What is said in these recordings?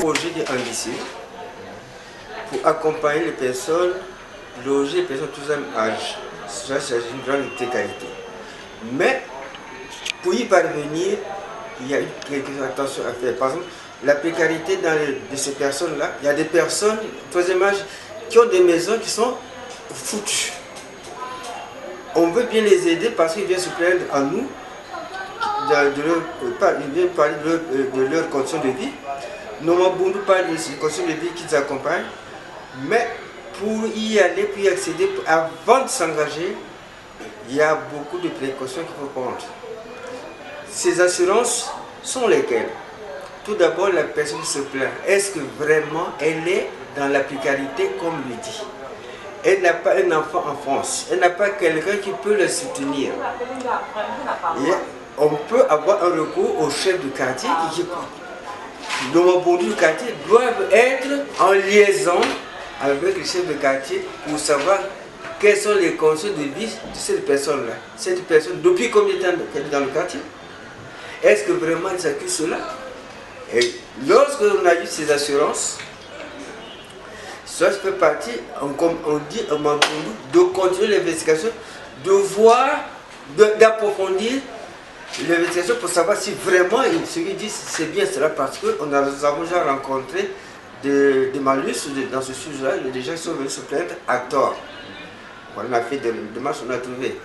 projet qui est ambitieux pour accompagner les personnes, loger les personnes de tous les âges. Ça, c'est une grande précarité. Mais pour y parvenir, il y a quelques attentions à faire. Par exemple, la précarité de ces personnes-là, il y a des personnes, troisième âge, qui ont des maisons qui sont foutues. On veut bien les aider parce qu'ils viennent se plaindre à nous, ils viennent parler de leurs conditions de vie. Noma Bundu parle de ces conditions de vie qu'ils accompagnent, mais pour y aller, pour y accéder, avant de s'engager, il y a beaucoup de précautions qu'il faut prendre. Ces assurances sont lesquelles? Tout d'abord, la personne se plaint. Est-ce que vraiment elle est dans la précarité comme lui dit? Elle n'a pas un enfant en France. Elle n'a pas quelqu'un qui peut le soutenir. Et on peut avoir un recours au chef du quartier qui le du quartier doivent être en liaison avec le chef de quartier pour savoir quelles sont les conditions de vie de cette personne-là. Cette personne, depuis combien de temps qu'elle est dans le quartier? Est-ce que vraiment elle s'accuse cela? Et lorsque on a eu ces assurances, ça fait partie, comme on dit à Mamboundou, de continuer l'investigation, de voir, d'approfondir l'investigation pour savoir si vraiment ce qu'ils disent c'est bien cela, parce que nous avons déjà rencontré des malus dans ce sujet-là, il y a des gens qui sont venus se plaindre à tort. On a fait des démarches, on a trouvé.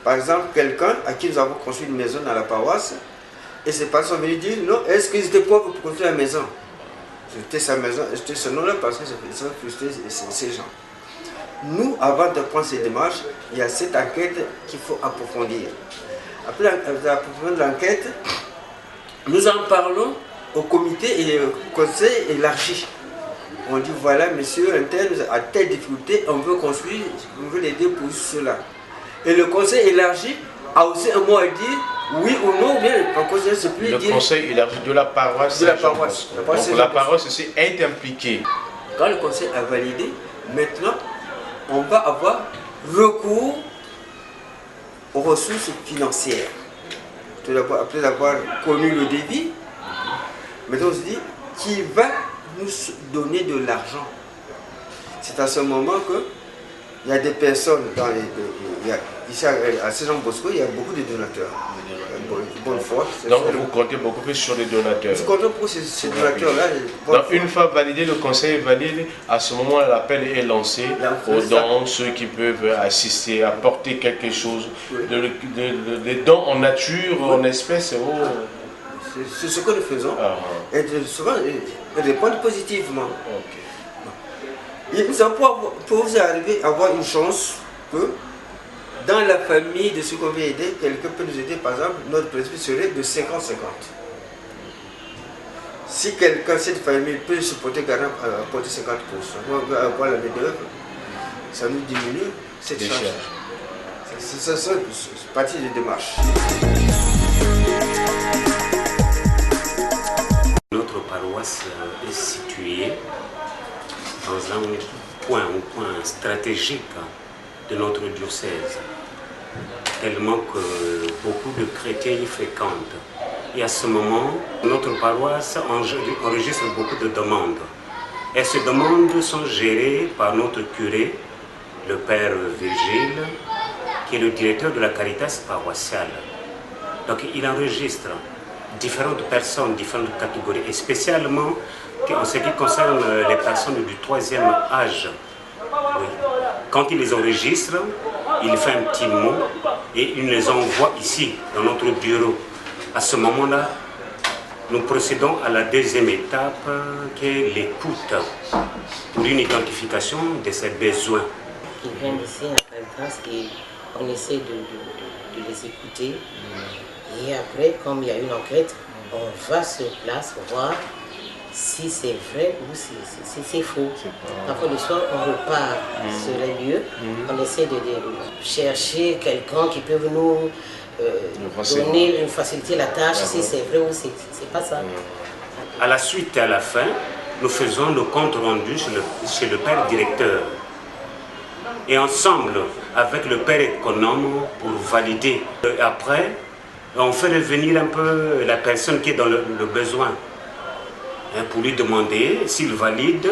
Par exemple, quelqu'un à qui nous avons construit une maison dans la paroisse, et ces personnes sont venues dire non, est-ce qu'ils étaient pauvres pour construire la maison? C'était sa maison, c'était ce nom-là parce que ça frustrait ces gens. Nous, avant de prendre ces démarches, il y a cette enquête qu'il faut approfondir. Après l'approfondissement de l'enquête, nous en parlons au comité et au conseil élargi. On dit voilà, monsieur interne a telle difficulté, on veut construire, on veut l'aider pour cela. Et le conseil élargi a aussi un mot à dire, oui ou non, ou bien le conseil se peut dire. Le conseil élargi de la paroisse. De la paroisse. Donc la paroisse aussi est impliquée. Quand le conseil a validé, maintenant, on va avoir recours aux ressources financières. Tout d'abord, après avoir connu le débit, maintenant on se dit qui va nous donner de l'argent. C'est à ce moment que il y a des personnes, ici à Saint-Jean-Bosco, il y a beaucoup de donateurs. Bonne foi. Donc vous comptez beaucoup plus sur les donateurs. Nous comptons pour ces donateurs-là. Donc une fois validé, le conseil valide, à ce moment l'appel est lancé aux dons, ceux qui peuvent assister, apporter quelque chose, des dons en nature, en espèces. C'est ce que nous faisons. Et souvent, ils répondent positivement. Et nous avons pour vous arriver à avoir une chance que dans la famille de ceux qu'on veut aider, quelqu'un peut nous aider, par exemple, notre principe serait de 50-50. Si quelqu'un, cette famille peut supporter garant à apporter 50%, on va avoir la main-d'œuvre, ça nous diminue cette charge. C'est partie des démarches. Notre paroisse est située dans un point stratégique de notre diocèse, tellement que beaucoup de chrétiens y fréquentent. Et à ce moment, notre paroisse enregistre beaucoup de demandes. Et ces demandes sont gérées par notre curé, le Père Virgile, qui est le directeur de la Caritas paroissiale. Donc il enregistre différentes personnes, différentes catégories, et spécialement en ce qui concerne les personnes du troisième âge. Oui. Quand il les enregistre, il fait un petit mot et il les envoie ici, dans notre bureau. À ce moment-là, nous procédons à la deuxième étape qui est l'écoute pour une identification de ses besoins. Ils viennent ici à Caritas et on essaie de les écouter. Et après, comme il y a une enquête, on va sur place voir si c'est vrai ou si c'est faux. Après le soir, on repart sur les lieux. On essaie de chercher quelqu'un qui peut nous donner, nous faciliter la tâche, si c'est vrai ou si c'est pas ça. À la suite et à la fin, nous faisons le compte rendu chez le père directeur. Et ensemble, avec le père économe, pour valider. Et après, on fait revenir un peu la personne qui est dans le besoin. pour lui demander, s'il valide,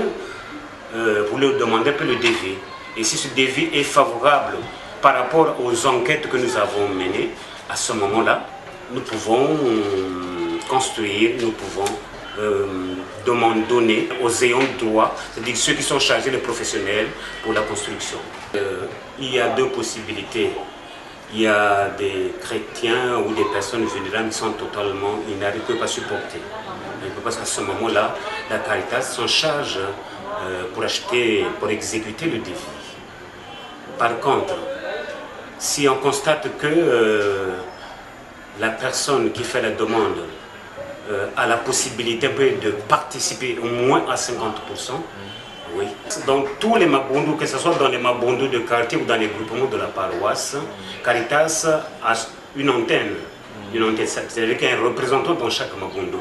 pour lui demander un peu le devis. Et si ce devis est favorable par rapport aux enquêtes que nous avons menées, à ce moment-là, nous pouvons construire, nous pouvons donner aux ayants droit, c'est-à-dire ceux qui sont chargés, les professionnels, pour la construction. Il y a deux possibilités. Il y a des chrétiens ou des personnes vulnérables qui sont totalement inertes, ils ne peuvent pas supporter. Parce qu'à ce moment-là, la Caritas s'en charge pour exécuter le devis. Par contre, si on constate que la personne qui fait la demande a la possibilité de participer au moins à 50%, oui. Dans tous les mabondus, que ce soit dans les mabondus de quartier ou dans les groupements de la paroisse, Caritas a une antenne. C'est-à-dire qu'il y a un représentant dans chaque mabondu.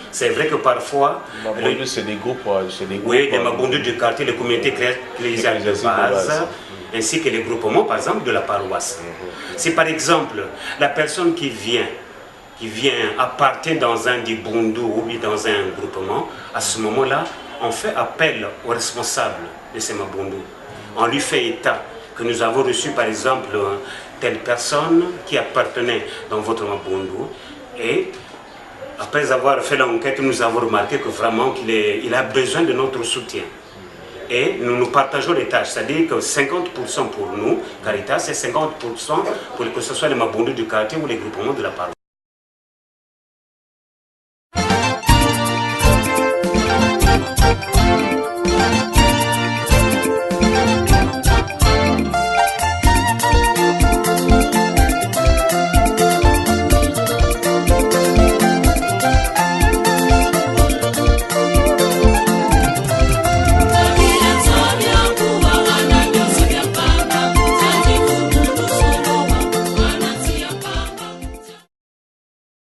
C'est vrai que parfois... c'est des groupes. Oui, des mabondus du quartier, les communautés ecclésiales de base, ainsi que les groupements, par exemple, de la paroisse. Si par exemple, la personne qui vient appartenir dans un des bondus ou dans un groupement, à ce moment-là, on fait appel aux responsables de ces mabondus. On lui fait état que nous avons reçu, par exemple, telle personne qui appartenait dans votre mabondu, et après avoir fait l'enquête, nous avons remarqué que vraiment qu'il a besoin de notre soutien. Et nous partageons les tâches, c'est-à-dire que 50% pour nous, Caritas, et 50% pour que ce soit les mabondus du quartier ou les groupements de la paroisse.